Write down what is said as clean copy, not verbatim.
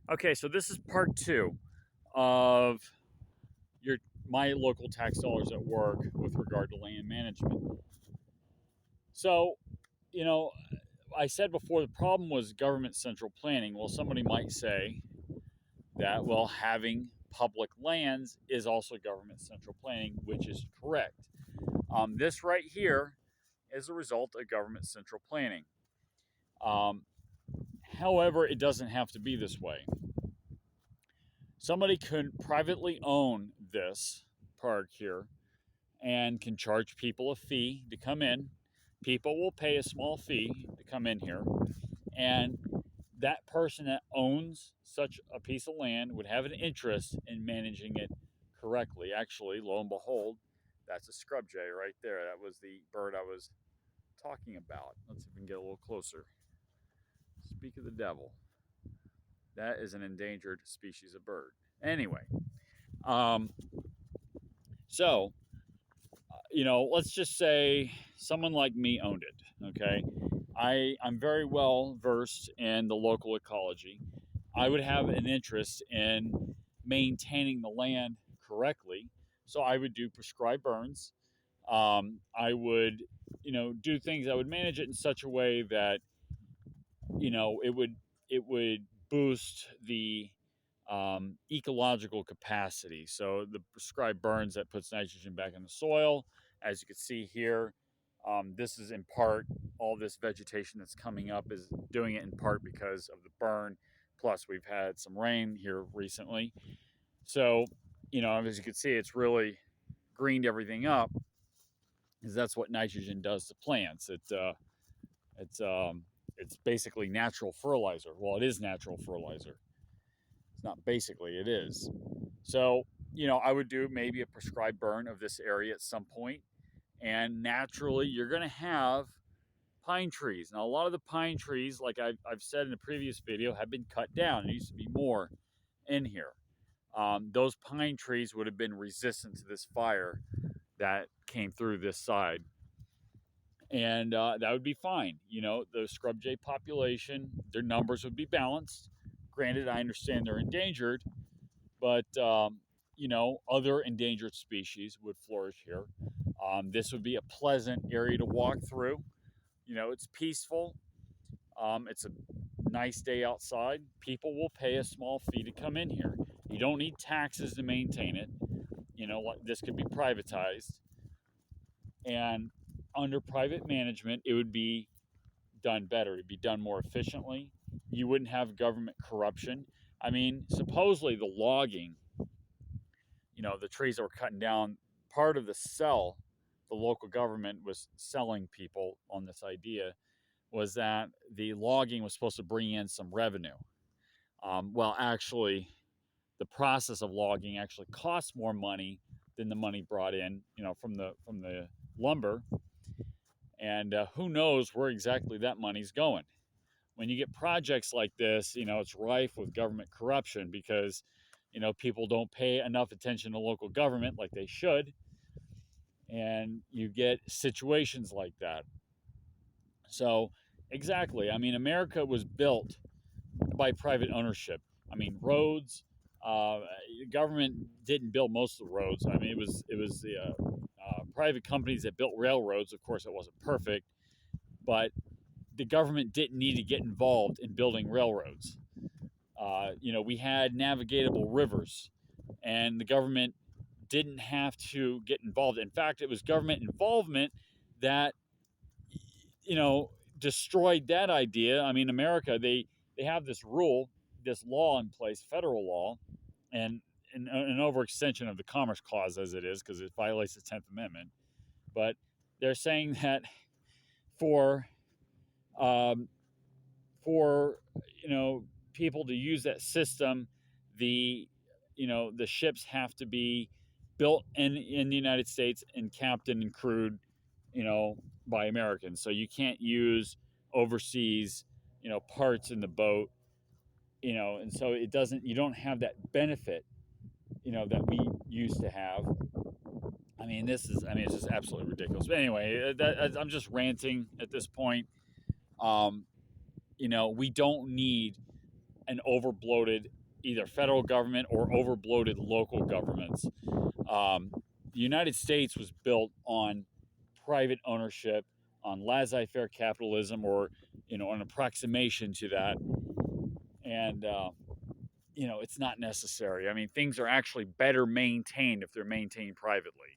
Okay, so this is part two of your my local tax dollars at work with regard to land management. So, you know, I said before the problem was government central planning. Well, somebody might say that, well, having public lands is also government central planning, which is correct. This right here is a result of government central planning. Um, However, it doesn't have to be this way. Somebody could privately own this park here and can charge people a fee to come in. People will pay a small fee to come in here, and that person that owns such a piece of land would have an interest in managing it correctly. Actually, lo and behold, that's a scrub jay right there. That was the bird I was talking about. Let's see if we can get a little closer. Speak of the devil. That is an endangered species of bird. Anyway, um, so let's just say someone like me owned it. Okay, I'm very well versed in the local ecology. I would have an interest in maintaining the land correctly, so I would do prescribed burns. I would, do things. I would manage it in such a way that it would boost the ecological capacity. So the prescribed burns that puts nitrogen back in the soil, as you can see here, this is in part all this vegetation that's coming up is doing it in part because of the burn. Plus, we've had some rain here recently, so as you can see, it's really greened everything up because that's what nitrogen does to plants. It's it's basically natural fertilizer. Well, it is natural fertilizer. It's not basically, it is. So, I would do maybe a prescribed burn of this area at some point, and naturally, you're going to have pine trees. Now, a lot of the pine trees, like I've said in a previous video, have been cut down. There used to be more in here. Those pine trees would have been resistant to this fire that came through this side, and that would be fine. The scrub jay population, their numbers would be balanced. Granted, I understand they're endangered, but other endangered species would flourish here. This would be a pleasant area to walk through. It's peaceful. It's a nice day outside. People will pay a small fee to come in here. You don't need taxes to maintain it. This could be privatized, and under private management, it would be done better. It'd be done more efficiently. You wouldn't have government corruption. I mean, supposedly the logging, the trees that were cutting down, part of the sell the local government was selling people on this idea was that the logging was supposed to bring in some revenue. Well, actually, the process of logging actually costs more money than the money brought in, from the lumber. And who knows where exactly that money's going. When you get projects like this, it's rife with government corruption because, people don't pay enough attention to local government like they should. And you get situations like that. So, exactly. I mean, America was built by private ownership. I mean, roads. Uh, Government didn't build most of the roads. I mean, it was the private companies that built railroads. Of course, it wasn't perfect, but the government didn't need to get involved in building railroads. We had navigatable rivers, and the government didn't have to get involved. In fact, it was government involvement that you know destroyed that idea. I mean, America, they have this rule, this law in place, federal law, and an overextension of the Commerce Clause as it is because it violates the 10th Amendment. But they're saying that for um, for people to use that system, the the ships have to be built in the United States and captained and crewed, by Americans. So you can't use overseas, parts in the boat, and so it doesn't. You don't have that benefit, that we used to have. I mean, it's just absolutely ridiculous. But anyway, I'm just ranting at this point. Um, we don't need an overbloated either federal government or overbloated local governments. The United States was built on private ownership, on laissez-faire capitalism, or an approximation to that, and it's not necessary. I mean, things are actually better maintained if they're maintained privately.